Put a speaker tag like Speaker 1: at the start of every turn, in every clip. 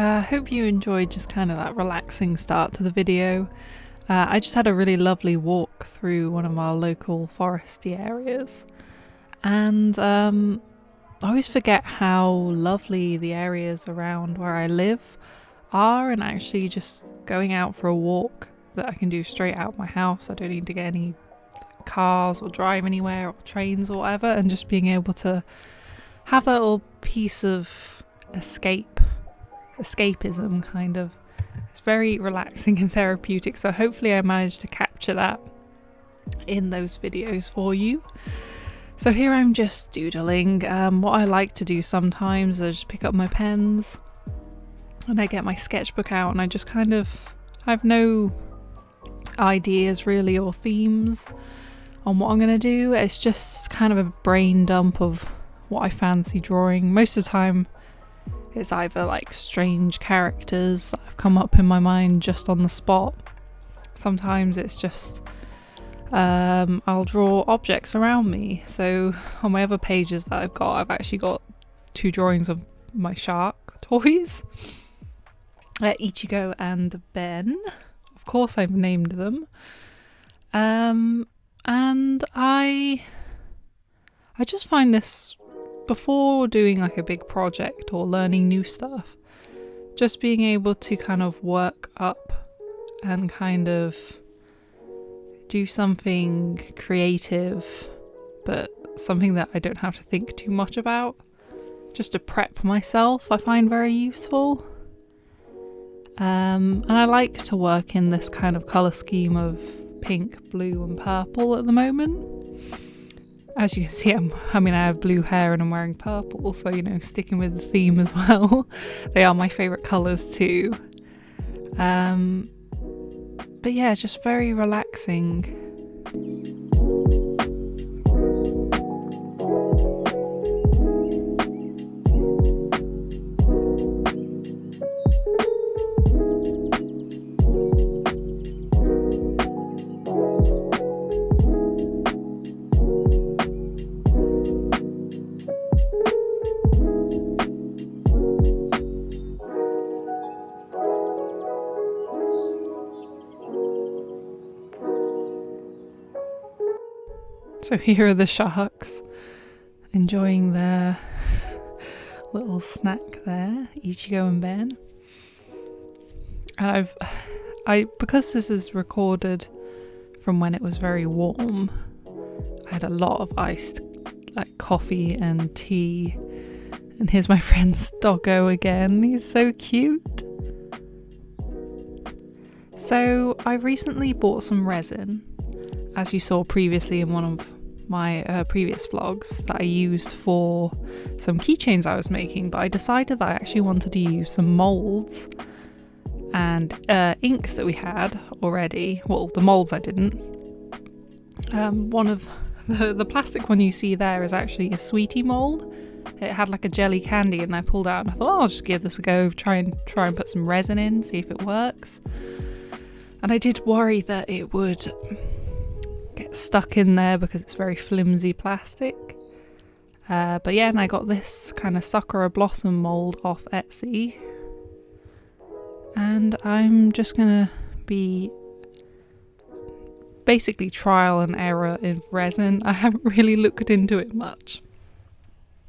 Speaker 1: I hope you enjoyed just kind of that relaxing start to the video. I just had a really lovely walk through one of our local foresty areas, and I always forget how lovely the areas around where I live are, and actually just going out for a walk that I can do straight out my house. I don't need to get any cars or drive anywhere or trains or whatever, and just being able to have that little piece of escapism kind of. It's very relaxing and therapeutic, so hopefully I managed to capture that in those videos for you. So here I'm just doodling. What I like to do sometimes is just pick up my pens and I get my sketchbook out, and I just I have no ideas really or themes on what I'm going to do. It's just kind of a brain dump of what I fancy drawing. Most of the time it's either like strange characters that have come up in my mind just on the spot. Sometimes it's just I'll draw objects around me. So on my other pages that I've actually got 2 drawings of my shark toys, Ichigo and Ben. Of course I've named them. And I just find this, before doing like a big project or learning new stuff, just being able to kind of work up and kind of do something creative, but something that I don't have to think too much about, just to prep myself, I find very useful. And I like to work in this kind of colour scheme of pink, blue and purple at the moment. As you can see, I have blue hair and I'm wearing purple, so sticking with the theme as well. They are my favourite colours too. But yeah, just very relaxing. So here are the sharks enjoying their little snack there, Ichigo and Ben. And because this is recorded from when it was very warm, I had a lot of iced coffee and tea. And here's my friend's doggo again. He's so cute. So I recently bought some resin, as you saw previously in one of my previous vlogs, that I used for some keychains I was making, but I decided that I actually wanted to use some moulds and inks that we had already. Well, the moulds I didn't. One of the plastic one you see there is actually a sweetie mould. It had like a jelly candy, and I pulled out and I thought, oh, I'll just give this a go, try and put some resin in, see if it works. And I did worry that it would get stuck in there because it's very flimsy plastic. But yeah, and I got this kind of Sakura Blossom mould off Etsy. And I'm just gonna be basically trial and error in resin. I haven't really looked into it much.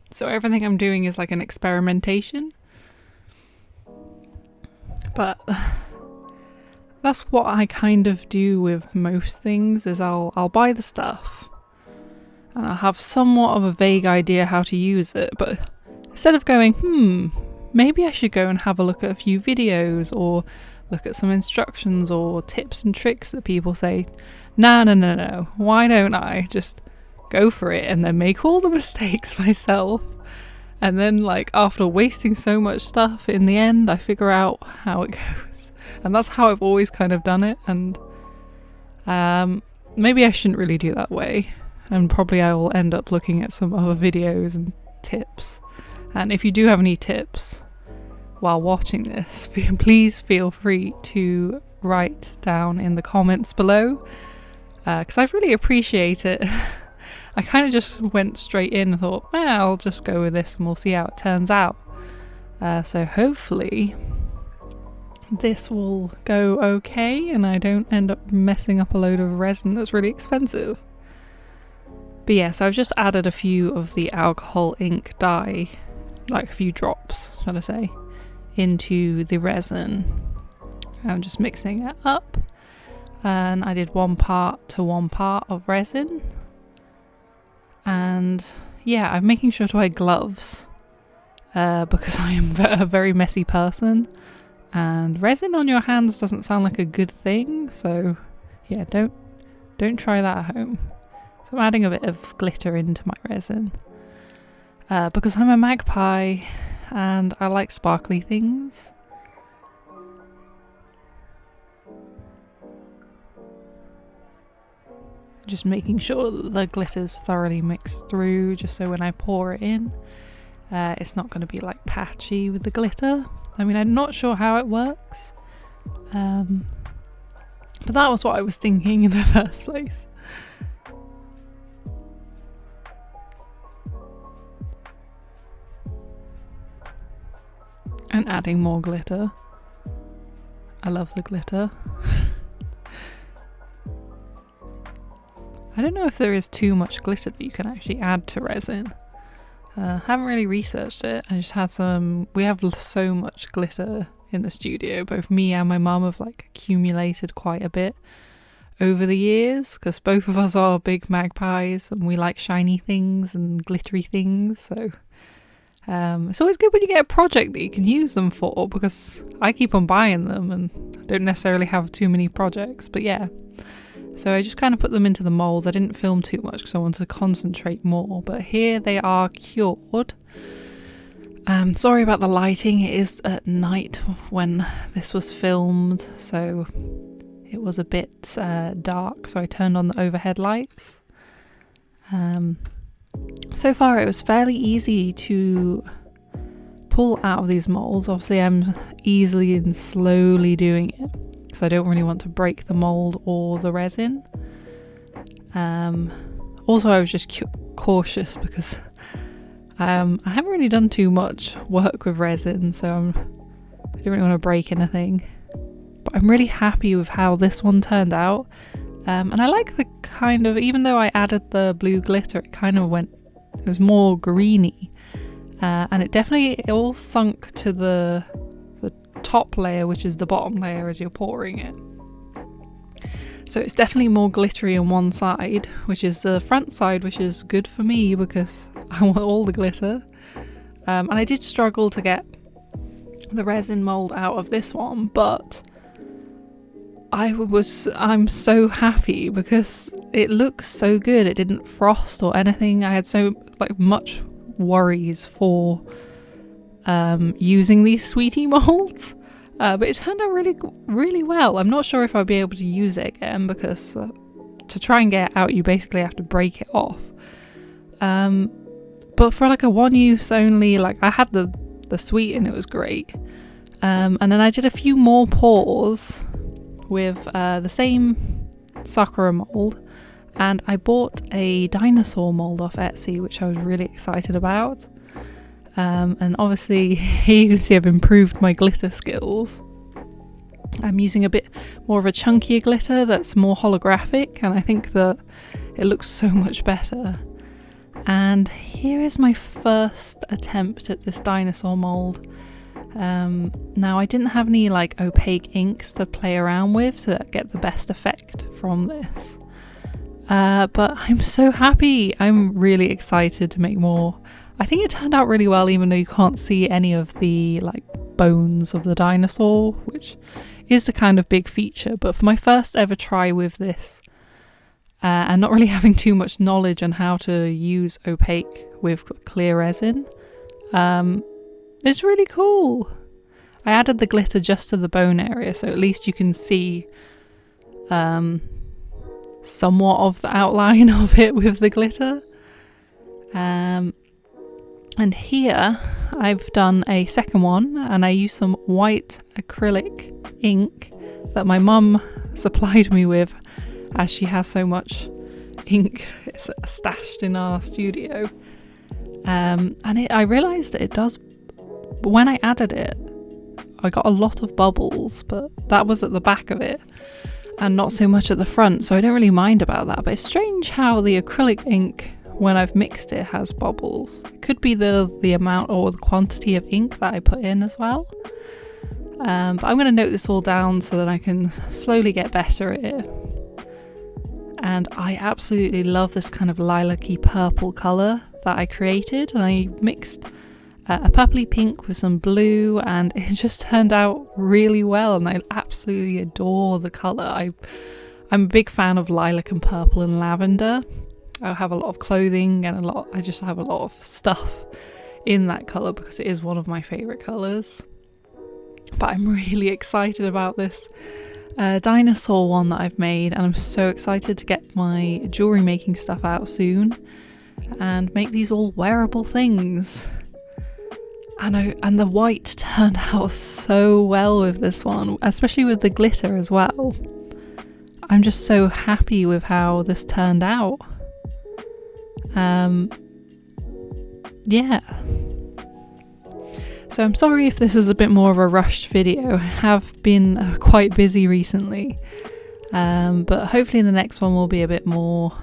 Speaker 1: So everything I'm doing is like an experimentation. But that's what I kind of do with most things, is I'll buy the stuff and I'll have somewhat of a vague idea how to use it, but instead of going, maybe I should go and have a look at a few videos or look at some instructions or tips and tricks that people say, no, why don't I just go for it and then make all the mistakes myself? And then after wasting so much stuff, in the end I figure out how it goes. And that's how I've always kind of done it, and maybe I shouldn't really do that way, and probably I will end up looking at some other videos and tips. And if you do have any tips while watching this, please feel free to write down in the comments below, because I really appreciate it. I kind of just went straight in and thought, I'll just go with this and we'll see how it turns out. So hopefully this will go okay and I don't end up messing up a load of resin that's really expensive. But yeah, so I've just added a few of the alcohol ink dye, like a few drops, shall I say, into the resin. I'm just mixing it up, and I did 1 part to 1 part of resin. And yeah, I'm making sure to wear gloves because I am a very messy person, and resin on your hands doesn't sound like a good thing, so yeah, don't try that at home. So I'm adding a bit of glitter into my resin because I'm a magpie and I like sparkly things. Just making sure that the glitter's thoroughly mixed through, just so when I pour it in, it's not going to be like patchy with the glitter. I mean, I'm not sure how it works, but that was what I was thinking in the first place. And adding more glitter. I love the glitter. I don't know if there is too much glitter that you can actually add to resin. Haven't really researched it. I just had some. We have so much glitter in the studio. Both me and my mum have like accumulated quite a bit over the years, because both of us are big magpies and we like shiny things and glittery things. So it's always good when you get a project that you can use them for, because I keep on buying them and I don't necessarily have too many projects. But yeah. So I just kind of put them into the moulds. I didn't film too much because I wanted to concentrate more, but here they are cured. Sorry about the lighting, it is at night when this was filmed, so it was a bit dark, so I turned on the overhead lights. So far it was fairly easy to pull out of these moulds. Obviously I'm easily and slowly doing it, because I don't really want to break the mould or the resin. Also I was just cautious because I haven't really done too much work with resin, so I don't really want to break anything. But I'm really happy with how this one turned out. And I like the kind of, even though I added the blue glitter, it was more greeny. And it all sunk to the top layer, which is the bottom layer as you're pouring it. So it's definitely more glittery on one side, which is the front side, which is good for me because I want all the glitter. And I did struggle to get the resin mold out of this one, but I'm so happy because it looks so good. It didn't frost or anything. I had so much worries for using these sweetie molds, but it turned out really, really well. I'm not sure if I'll be able to use it again because to try and get it out, you basically have to break it off. But for like a one use only, like I had the sweet and it was great. And then I did a few more pours with the same sakura mold, and I bought a dinosaur mold off Etsy, which I was really excited about. And obviously here you can see I've improved my glitter skills. I'm using a bit more of a chunkier glitter that's more holographic, and I think that it looks so much better. And here is my first attempt at this dinosaur mold. Now I didn't have any like opaque inks to play around with to get the best effect from this. But I'm so happy. I'm really excited to make more. I think it turned out really well, even though you can't see any of the like bones of the dinosaur, which is the kind of big feature. But for my first ever try with this, and not really having too much knowledge on how to use opaque with clear resin, it's really cool. I added the glitter just to the bone area, so at least you can see somewhat of the outline of it with the glitter. And here I've done a second one, and I used some white acrylic ink that my mum supplied me with, as she has so much ink stashed in our studio. And I realised that it does, when I added it, I got a lot of bubbles, but that was at the back of it and not so much at the front, so I don't really mind about that. But it's strange how the acrylic ink, when I've mixed it, has bubbles. It could be the amount or the quantity of ink that I put in as well. But I'm going to note this all down so that I can slowly get better at it. And I absolutely love this kind of lilac-y purple colour that I created, and I mixed a purpley pink with some blue, and it just turned out really well, and I absolutely adore the colour. I'm a big fan of lilac and purple and lavender. I have a lot of clothing and I just have a lot of stuff in that colour because it is one of my favourite colours. But I'm really excited about this dinosaur one that I've made, and I'm so excited to get my jewellery making stuff out soon and make these all wearable things. And the white turned out so well with this one, especially with the glitter as well. I'm just so happy with how this turned out. Yeah. So I'm sorry if this is a bit more of a rushed video. I have been quite busy recently, but hopefully the next one will be a bit more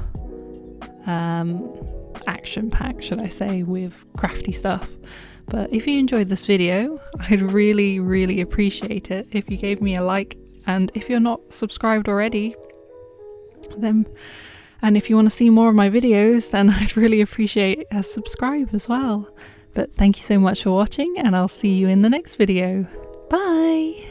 Speaker 1: action-packed, should I say, with crafty stuff. But if you enjoyed this video, I'd really, really appreciate it if you gave me a like, and if you're not subscribed already, then, and if you want to see more of my videos, then I'd really appreciate a subscribe as well. But thank you so much for watching, and I'll see you in the next video. Bye!